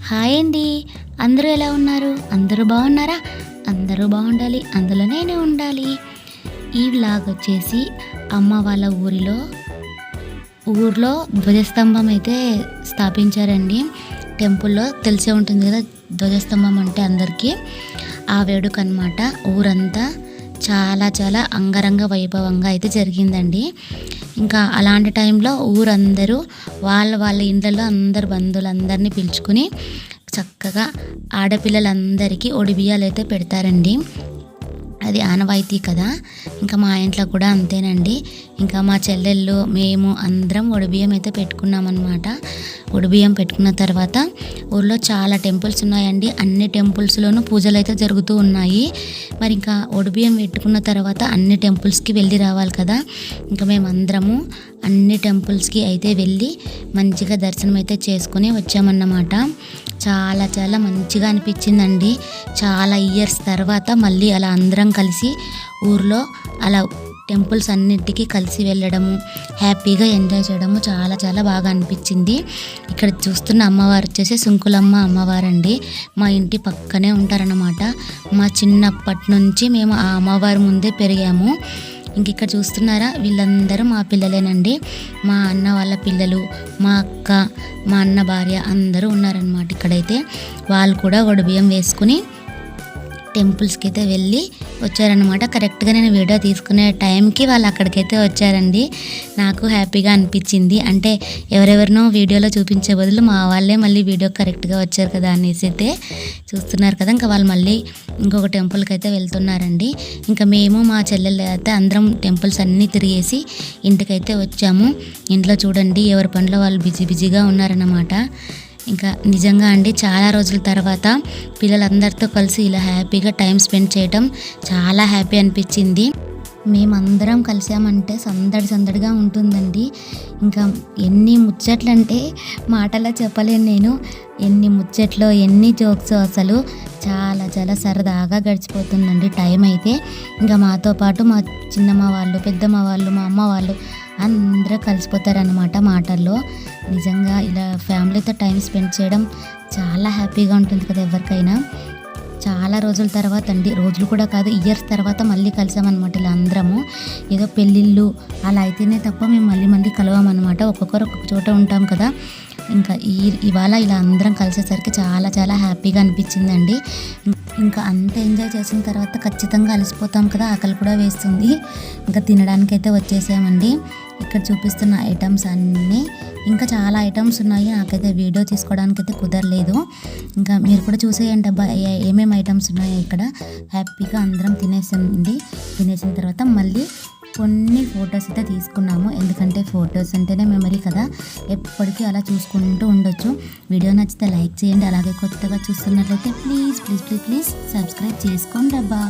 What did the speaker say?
Hi అండి. అందరూ ఎలా ఉన్నారు? అందరూ బాగున్నారా? అందరూ బాగుండాలి, అందులో నేను ఉండాలి. ఈ వ్లాగ్ వచ్చేసి అమ్మ వాళ్ళ ఊర్లో ధ్వజస్తంభం అయితే స్థాపించారండి. టెంపుల్లో తెలిసే ఉంటుంది కదా ధ్వజస్తంభం అంటే అందరికీ. ఆ వేడుక అనమాట. ఊరంతా చాలా చాలా అంగరంగ వైభవంగా అయితే జరిగిందండి. ఇంకా అలాంటి టైంలో ఊరందరూ వాళ్ళ ఇండ్లలో అందరు బంధువులందరినీ పిలుచుకుని చక్కగా ఆడపిల్లలందరికీ ఒడిబియ్యాలు అయితే పెడతారండి. అది ఆనవాయితీ కదా. ఇంకా మా ఇంట్లో కూడా అంతేనండి. ఇంకా మా చెల్లెళ్ళు మేము అందరం ఒడిబియ్యం అయితే పెట్టుకున్నామన్నమాట. ఒడిబియ్యం పెట్టుకున్న తర్వాత ఊళ్ళో చాలా టెంపుల్స్ ఉన్నాయండి. అన్ని టెంపుల్స్లోనూ పూజలు అయితే జరుగుతూ ఉన్నాయి. మరి ఇంకా ఒడిబియ్యం పెట్టుకున్న తర్వాత అన్ని టెంపుల్స్కి వెళ్ళి రావాలి కదా. ఇంకా మేమందరము అన్ని టెంపుల్స్కి అయితే వెళ్ళి మంచిగా దర్శనం అయితే చేసుకొని వచ్చామన్నమాట. చాలా చాలా మంచిగా అనిపించిందండి. చాలా ఇయర్స్ తర్వాత మళ్ళీ అలా అందరం కలిసి ఊర్లో అలా టెంపుల్స్ అన్నింటికి కలిసి వెళ్ళడము, హ్యాపీగా ఎంజాయ్ చేయడము చాలా చాలా బాగా అనిపించింది. ఇక్కడ చూస్తున్న అమ్మవారు వచ్చేసి సుంకులమ్మ అమ్మవారండి. మా ఇంటి పక్కనే ఉంటారన్నమాట. మా చిన్నప్పటి నుంచి మేము ఆ అమ్మవారి ముందే పెరిగాము. ఇంక ఇక్కడ చూస్తున్నారా, వీళ్ళందరూ మా పిల్లలేనండి. మా అన్న వాళ్ళ పిల్లలు, మా అక్క, మా అన్న భార్య అందరూ ఉన్నారనమాట. ఇక్కడైతే వాళ్ళు కూడా ఒడిబియ్యం వేసుకుని టెంపుల్స్కి అయితే వెళ్ళి వచ్చారనమాట. కరెక్ట్గా నేను వీడియో తీసుకునే టైంకి వాళ్ళు అక్కడికైతే వచ్చారండి. నాకు హ్యాపీగా అనిపించింది. అంటే ఎవరెవరినో వీడియోలో చూపించే బదులు మా వాళ్ళే మళ్ళీ వీడియో కరెక్ట్గా వచ్చారు కదా అనేసి అయితే చూస్తున్నారు కదా. ఇంకా వాళ్ళు మళ్ళీ ఇంకొక టెంపుల్కి అయితే వెళ్తున్నారండి. ఇంకా మేము మా చెల్లెళ్ళు అయితే అందరం టెంపుల్స్ అన్నీ తిరిగేసి ఇంటికైతే వచ్చాము. ఇంట్లో చూడండి ఎవరి పనిలో వాళ్ళు బిజీగా ఉన్నారన్నమాట. ఇంకా నిజంగా అండి చాలా రోజుల తర్వాత పిల్లలందరితో కలిసి ఇలా హ్యాపీగా టైం స్పెండ్ చేయటం చాలా హ్యాపీ అనిపించింది. మేమందరం కలిసామంటే సందడిగా ఉంటుందండి. ఇంకా ఎన్ని ముచ్చట్లు అంటే మాటల్లో చెప్పలేను నేను. ఎన్ని ముచ్చట్లు, ఎన్ని జోక్స్, అసలు చాలా చాలా సరదాగా గడిచిపోతుందండి టైం అయితే. ఇంకా మాతో పాటు మా చిన్నమ్మ వాళ్ళు, పెద్దమ్మ వాళ్ళు, మా అమ్మ వాళ్ళు అందరూ కలిసిపోతారనమాట మాటల్లో. నిజంగా ఇలా ఫ్యామిలీతో టైం స్పెండ్ చేయడం చాలా హ్యాపీగా ఉంటుంది కదా ఎవరికైనా. చాలా రోజుల తర్వాత అండి, రోజులు కూడా కాదు ఇయర్స్ తర్వాత మళ్ళీ కలిసామన్నమాట. ఇలా అందరము ఏదో పెళ్ళిళ్ళు అలా అయితేనే తప్ప మేము మళ్ళీ కలవామన్నమాట. ఒక్కొక్కరు ఒక్కొక్క చోట ఉంటాం కదా. ఇంకా ఇవాళ ఇలా అందరం కలిసేసరికి చాలా చాలా హ్యాపీగా అనిపించిందండి. ఇంకా అంత ఎంజాయ్ చేసిన తర్వాత ఖచ్చితంగా అలసిపోతాం కదా, ఆకలి కూడా వేస్తుంది. ఇంకా తినడానికి అయితే వచ్చేసామండి. ఇక్కడ చూపిస్తున్న ఐటమ్స్ అన్నీ ఇంకా చాలా ఐటమ్స్ ఉన్నాయి. నాకైతే వీడియో తీసుకోవడానికి అయితే కుదరలేదు. ఇంకా మీరు కూడా చూసేయండి అబ్బా ఏమేమి ఐటమ్స్ ఉన్నాయో. ఇక్కడ హ్యాపీగా అందరం తినేసామండి. తినేసిన తర్వాత మళ్ళీ కొన్ని ఫొటోస్ అయితే తీసుకున్నాము. ఎందుకంటే ఫొటోస్ అంటేనే మెమరీ కదా, ఎప్పటికీ అలా చూసుకుంటూ ఉండొచ్చు. వీడియో నచ్చితే లైక్ చేయండి. అలాగే కొత్తగా చూస్తున్నట్లయితే ప్లీజ్ సబ్స్క్రైబ్ చేసుకోండి అబ్బా.